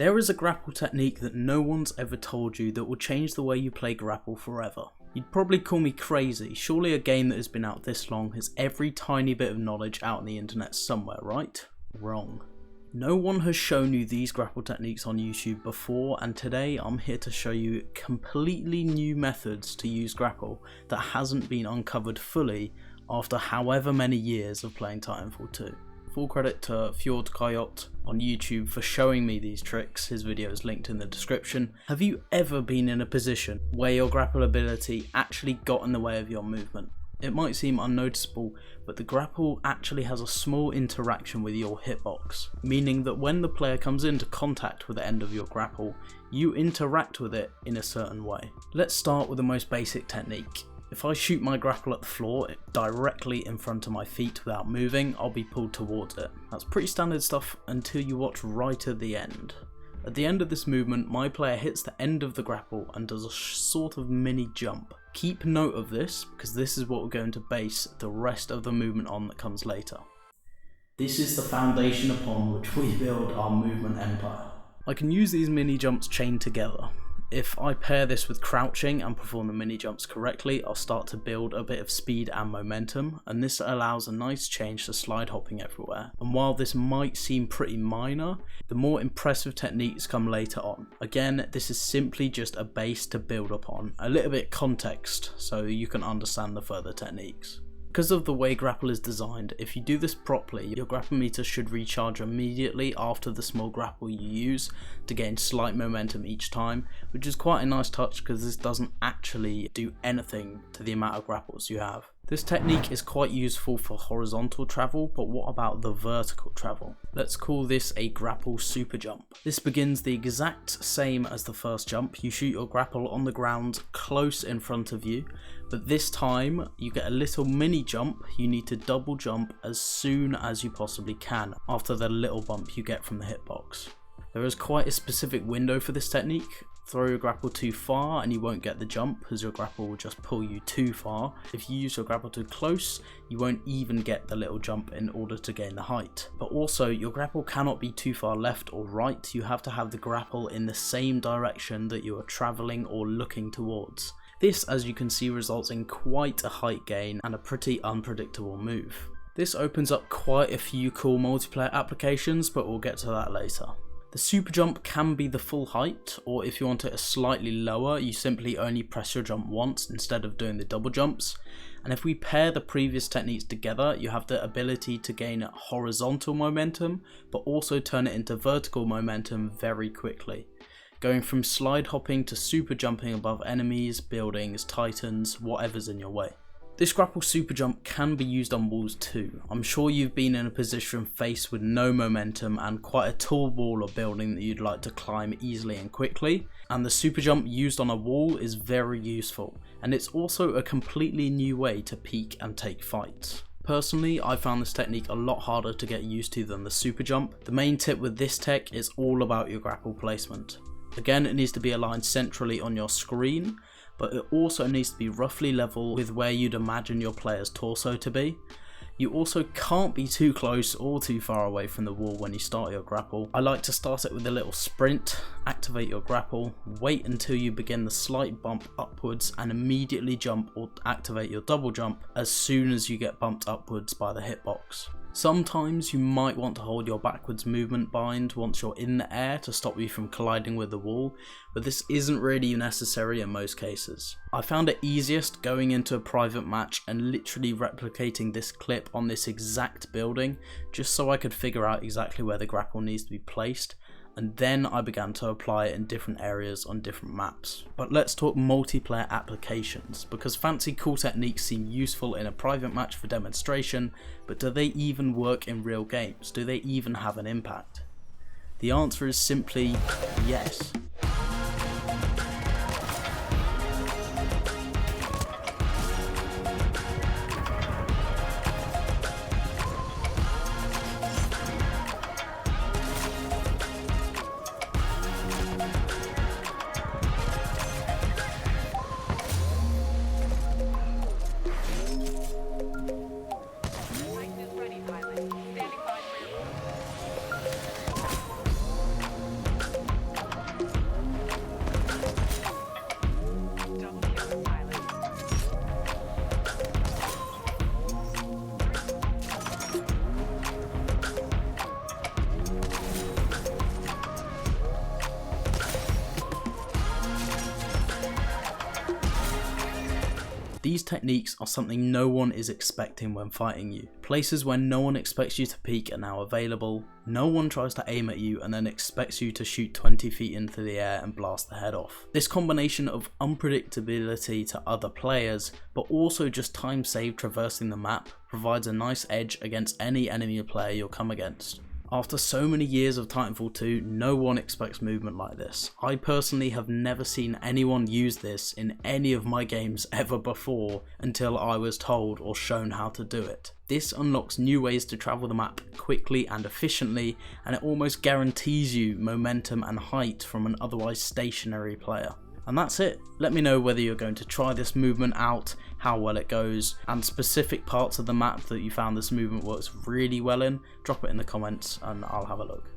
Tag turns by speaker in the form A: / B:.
A: There is a grapple technique that no one's ever told you that will change the way you play grapple forever. You'd probably call me crazy, surely a game that has been out this long has every tiny bit of knowledge out on the internet somewhere, right? Wrong. No one has shown you these grapple techniques on YouTube before, and today I'm here to show you completely new methods to use grapple that hasn't been uncovered fully after however many years of playing Titanfall 2. Full credit to Fjord Coyote on YouTube for showing me these tricks, his video is linked in the description. Have you ever been in a position where your grapple ability actually got in the way of your movement? It might seem unnoticeable, but the grapple actually has a small interaction with your hitbox, meaning that when the player comes into contact with the end of your grapple, you interact with it in a certain way. Let's start with the most basic technique. If I shoot my grapple at the floor directly in front of my feet without moving, I'll be pulled towards it. That's pretty standard stuff until you watch right at the end. At the end of this movement, my player hits the end of the grapple and does a sort of mini jump. Keep note of this, because this is what we're going to base the rest of the movement on that comes later. This is the foundation upon which we build our movement empire. I can use these mini jumps chained together. If I pair this with crouching and perform the mini jumps correctly, I'll start to build a bit of speed and momentum, and this allows a nice change to slide hopping everywhere. And while this might seem pretty minor, the more impressive techniques come later on. Again, this is simply just a base to build upon, a little bit context so you can understand the further techniques. Because of the way grapple is designed, if you do this properly, your grapple meter should recharge immediately after the small grapple you use to gain slight momentum each time, which is quite a nice touch because this doesn't actually do anything to the amount of grapples you have. This technique is quite useful for horizontal travel, but what about the vertical travel? Let's call this a grapple super jump. This begins the exact same as the first jump. You shoot your grapple on the ground close in front of you, but this time you get a little mini jump. You need to double jump as soon as you possibly can after the little bump you get from the hitbox. There is quite a specific window for this technique. Throw your grapple too far and you won't get the jump, as your grapple will just pull you too far. If you use your grapple too close, you won't even get the little jump in order to gain the height. But also, your grapple cannot be too far left or right. You have to have the grapple in the same direction that you are traveling or looking towards. This, as you can see, results in quite a height gain and a pretty unpredictable move. This opens up quite a few cool multiplayer applications, but we'll get to that later. The super jump can be the full height, or if you want it slightly lower, you simply only press your jump once instead of doing the double jumps. And if we pair the previous techniques together, you have the ability to gain horizontal momentum, but also turn it into vertical momentum very quickly, going from slide hopping to super jumping above enemies, buildings, titans, whatever's in your way. This grapple super jump can be used on walls too. I'm sure you've been in a position faced with no momentum and quite a tall wall or building that you'd like to climb easily and quickly, and the super jump used on a wall is very useful, and it's also a completely new way to peek and take fights. Personally, I found this technique a lot harder to get used to than the super jump. The main tip with this tech is all about your grapple placement. Again, it needs to be aligned centrally on your screen, but it also needs to be roughly level with where you'd imagine your player's torso to be. You also can't be too close or too far away from the wall when you start your grapple. I like to start it with a little sprint, activate your grapple, wait until you begin the slight bump upwards and immediately jump or activate your double jump as soon as you get bumped upwards by the hitbox. Sometimes you might want to hold your backwards movement bind once you're in the air to stop you from colliding with the wall, but this isn't really necessary in most cases. I found it easiest going into a private match and literally replicating this clip on this exact building, just so I could figure out exactly where the grapple needs to be placed, and then I began to apply it in different areas on different maps. But let's talk multiplayer applications, because fancy cool techniques seem useful in a private match for demonstration, but do they even work in real games? Do they even have an impact? The answer is simply yes. These techniques are something no one is expecting when fighting you. Places where no one expects you to peek are now available. No one tries to aim at you and then expects you to shoot 20 feet into the air and blast the head off. This combination of unpredictability to other players, but also just time saved traversing the map, provides a nice edge against any enemy player you'll come against. After so many years of Titanfall 2, no one expects movement like this. I personally have never seen anyone use this in any of my games ever before until I was told or shown how to do it. This unlocks new ways to travel the map quickly and efficiently, and it almost guarantees you momentum and height from an otherwise stationary player. And that's it. Let me know whether you're going to try this movement out, how well it goes, and specific parts of the map that you found this movement works really well in. Drop it in the comments and I'll have a look.